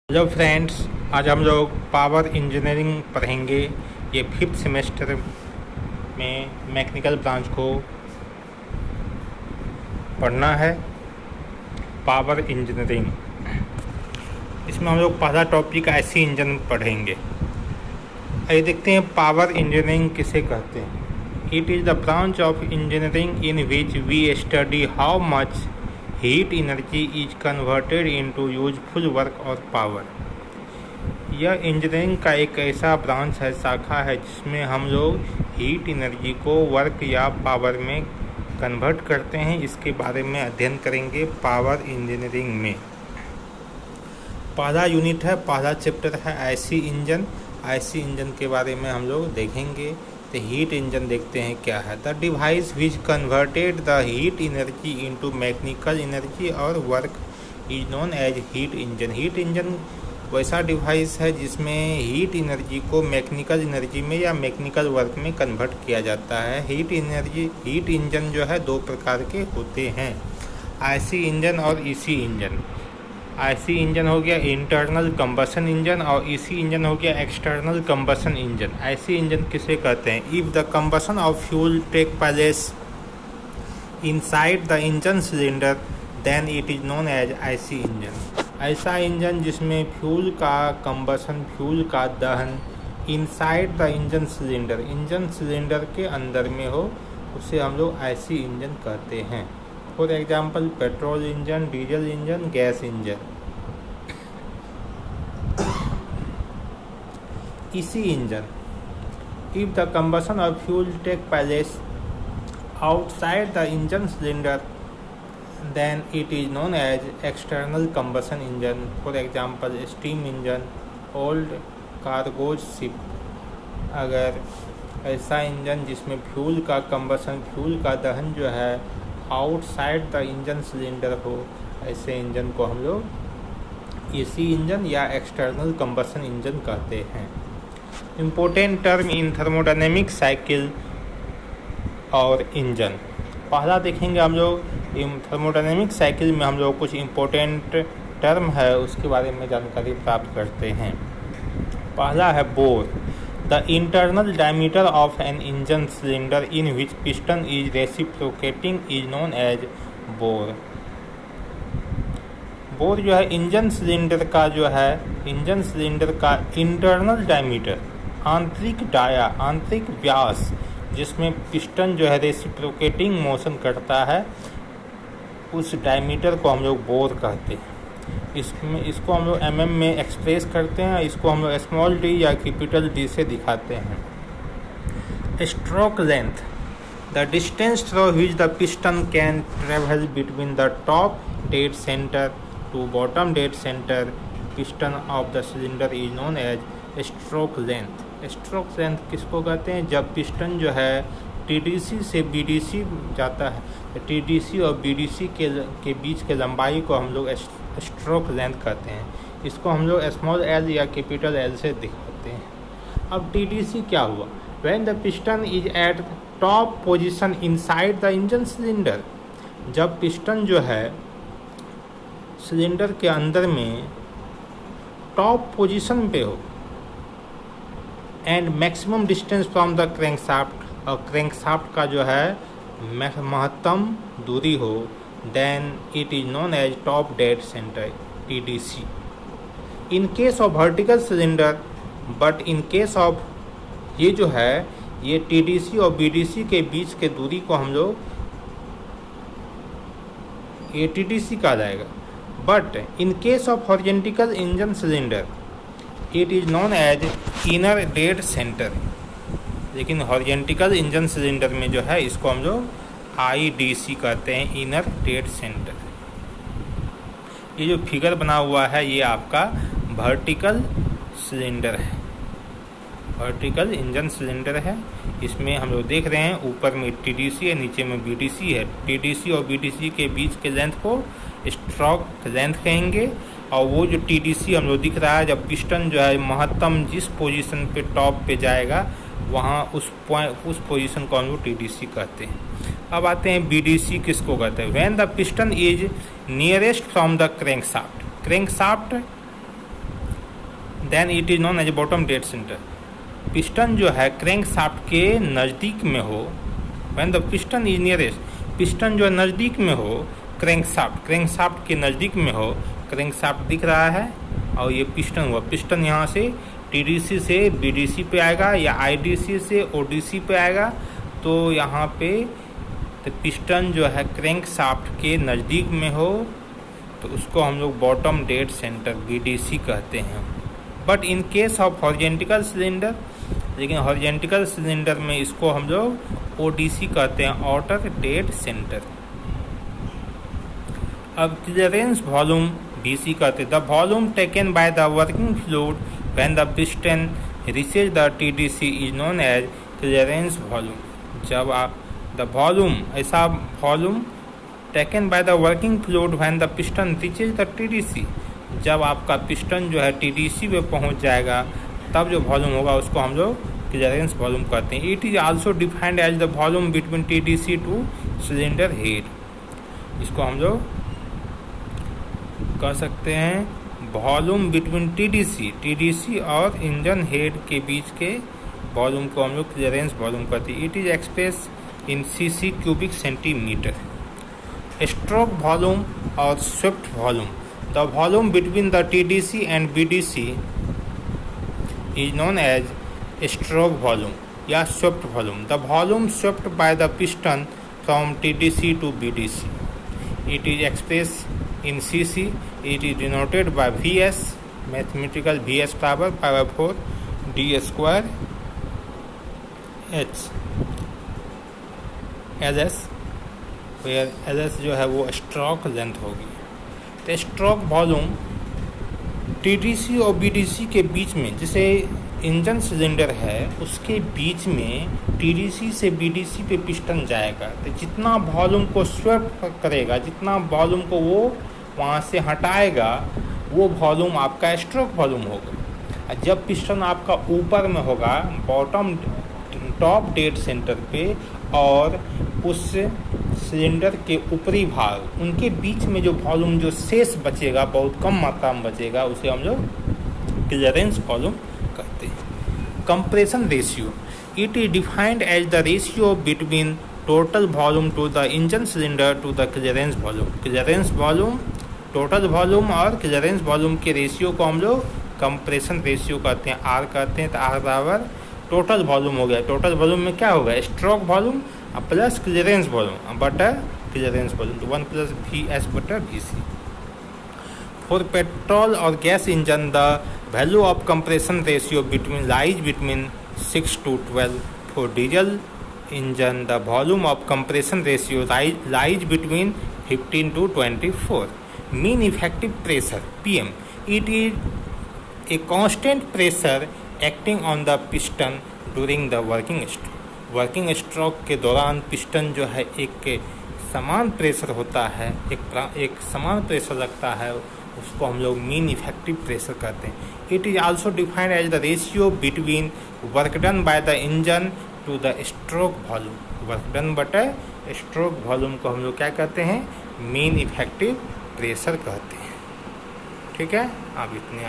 Hello friends, आज हम लोग पावर इंजीनियरिंग पढ़ेंगे। ये 5th सेमेस्टर में मैकेनिकल ब्रांच को पढ़ना है, पावर इंजीनियरिंग। इसमें हम लोग पहला टॉपिक आईसी इंजन पढ़ेंगे। आइए देखते हैं पावर इंजीनियरिंग किसे कहते हैं। It is the branch of engineering in which we study how much heat energy is converted into useful work और पावर। यह इंजीनियरिंग का एक ऐसा ब्रांच है, शाखा है, जिसमें हम लोग हीट एनर्जी को वर्क या पावर में कन्वर्ट करते हैं। इसके बारे में अध्ययन करेंगे पावर इंजीनियरिंग में। पहला यूनिट है, पहला चैप्टर है आईसी इंजन। आईसी इंजन के बारे में हम लोग देखेंगे। तो हीट इंजन देखते हैं क्या है। The device which converted the heat energy into mechanical energy और work is known as heat engine. Heat engine वैसा डिवाइस है जिसमें हीट एनर्जी को मैकेनिकल एनर्जी में या मैकेनिकल वर्क में कन्वर्ट किया जाता है। हीट इंजन जो है दो प्रकार के होते हैं, आईसी इंजन और ईसी इंजन। आईसी इंजन हो गया इंटरनल कंबशन इंजन और ईसी इंजन हो गया external combustion engine. IC engine किसे कहते हैं? If the combustion of fuel take place inside the engine cylinder then it is known as IC engine. ऐसा engine जिसमें फ्यूल का कंबशन, फ्यूल का दहन इनसाइड द इंजन सिलेंडर के अंदर में हो, उसे हम लोग आईसी इंजन कहते हैं। For example petrol engine, diesel engine, gas engine. EC engine, if the combustion of fuel take place outside the engine cylinder then it is known as external combustion engine. For example steam engine, old cargo ship। अगर ऐसा engine जिसमें fuel का combustion, fuel का दहन जो है outside the engine cylinder हो, ऐसे इंजन को हम लोग एसी इंजन या एक्सटर्नल कंबशन इंजन कहते हैं। Important term in thermodynamic cycle और इंजन। पहला देखेंगे हम लोग थर्मोडायनेमिक साइकिल में हम लोग कुछ इम्पोर्टेंट टर्म है, उसके बारे में जानकारी प्राप्त करते हैं। पहला है bore. The internal diameter of an engine cylinder in which piston is reciprocating is known as bore. Bore जो है इंजन सिलेंडर का इंटरनल डायमीटर, आंतरिक व्यास, जिसमें पिस्टन जो है रेसिप्रोकेटिंग मोशन करता है, उस डायमीटर को हम लोग बोर कहते हैं। इसको हम लोग mm में एक्सप्रेस करते हैं। इसको हम लोग स्मॉल d या कैपिटल D से दिखाते हैं। Stroke length, the distance through which the piston can travel between the top dead centre to bottom dead centre piston of the cylinder is known as stroke length. Stroke length किसको कहते हैं? जब piston जो है TDC से BDC जाता है, तो टीडीसी और बीडीसी के बीच के लंबाई को हम लोग स्ट्रोक लेंथ कहते हैं। इसको हम लोग स्मॉल एल या कैपिटल एल से दिखाते हैं। अब टीडीसी क्या हुआ? When the piston is eight top position inside the engine cylinder. जब पिस्टन जो है सिलेंडर के अंदर में टॉप पोजीशन पे हो and maximum distance from the crankshaft, और क्रैंकशाफ्ट का जो है महत्तम दूरी हो, then it is known as top dead centre TDC. In case of vertical cylinder, but in case of ये जो है ये टीडीसी और बीडीसी के बीच के दूरी को हम लोग ये टीडीसी कहा जाएगा। But in case of horizontal engine cylinder it is known as inner dead centre. लेकिन हॉरिजॉन्टल इंजन सिलेंडर में जो है इसको हम लोग आईडीसी कहते हैं, इनर डेड सेंटर। ये जो फिगर बना हुआ है ये आपका वर्टिकल सिलेंडर है, वर्टिकल इंजन सिलेंडर है। इसमें हम लोग देख रहे हैं ऊपर में टीडीसी है, नीचे में बीडीसी है। टीडीसी और बीडीसी के बीच के लेंथ को स्ट्रोक लेंथ कहेंगे। और वो जो टीडीसी हम लोग दिख रहा है, जब पिस्टन जो है महत्तम जिस पोजीशन पे टॉप पे जाएगा, वहाँ उस पोजीशन को हम लोग टीडीसी कहते हैं। अब आते हैं बीडीसी किसको कहते हैं? When the piston is nearest from the crankshaft. Crankshaft then it is known as bottom dead centre. Piston जो है क्रैंक शाफ्ट के नज़दीक में हो, when the piston is nearest, piston जो नज़दीक में हो क्रैंक शाफ्ट के नज़दीक में हो, क्रैंक शाफ्ट दिख रहा है और ये पिस्टन हुआ, पिस्टन यहाँ से टीडीसी से बीडीसी पे आएगा या आईडीसी से ओडीसी पे आएगा, तो यहाँ पे तो पिस्टन जो है क्रैंक शाफ्ट के नज़दीक में हो तो उसको हम लोग बॉटम डेड सेंटर बीडीसी कहते हैं। But in case of horizontal cylinder, लेकिन हॉरिजेंटल सिलेंडर में इसको हम लोग ओडीसी कहते हैं, आउटर डेड सेंटर। अब क्लियरेंस वॉल्यूम बीसी कहते हैं, the volume taken by the working fluid when the piston reaches the TDC is known as clearance volume. जब आप द वॉल्यूम, ऐसा volume taken by the working fluid when the piston reaches the TDC, जब आपका piston जो है TDC पे पहुंच जाएगा तब जो वॉल्यूम होगा उसको हम लोग क्लियरेंस वॉल्यूम कहते हैं। It is also defined as the volume between TDC to cylinder head. इसको हम लोग कह सकते हैं वॉल्यूम बिटवीन टीडीसी और इंजन हेड के बीच के वॉल्यूम को हम लोग क्लियरेंस वॉल्यूम कहते हैं। It is express in CC cubic centimetre. Stroke volume और swept volume, the volume between the TDC and BDC is known as stroke volume या swept volume. The volume swept by the piston from TDC to BDC, it is express in cc, it is denoted by vs, mathematical vs power 4 d square h ls, where ls जो है वो stroke length होगी। तो stroke volume TDC और BDC के बीच में, जैसे engine cylinder है उसके बीच में टीडीसी से बीडीसी पे पिस्टन जाएगा, तो जितना वॉल्यूम को स्वेप्ट करेगा, जितना वॉल्यूम को वो वहाँ से हटाएगा, वो वॉल्यूम आपका स्ट्रोक वॉल्यूम होगा। जब पिस्टन आपका ऊपर में होगा टॉप डेड सेंटर पे और उस सिलेंडर के ऊपरी भाग, उनके बीच में जो वॉल्यूम जो शेष बचेगा, बहुत कम मात्रा में बचेगा, उसे हम लोग क्लियरेंस वॉल्यूम कहते हैं। Compression ratio, it is defined as the ratio between total volume to the engine cylinder to the clearance volume. Clearance volume, total volume और क्लियरेंस वॉल्यूम के रेशियो को हम लोग कंप्रेशन रेशियो कहते हैं, आर कहते हैं। तो आर बराबर टोटल वॉल्यूम हो गया। टोटल वॉल्यूम में क्या होगा, stroke volume plus clearance volume बटा क्लियरेंस वॉल्यूम, तो 1 प्लस वी एस बटा वी सी। फॉर पेट्रोल और gas engine the value of compression ratio lies between 6 to 12। For diesel engine the volume of compression ratio lies between 15 to 24। Mean effective pressure PM, it is a constant pressure acting on the piston during the working stroke के दौरान piston जो है एक समान pressure होता है, एक समान प्रेशर लगता है, उसको हम लोग मीन इफेक्टिव प्रेशर कहते हैं। It is also defined as the ratio between work done by the engine to the stroke volume. Work done बटा स्ट्रोक वॉल्यूम को हम लोग क्या कहते हैं, मीन इफेक्टिव प्रेशर कहते हैं। ठीक है, आप इतने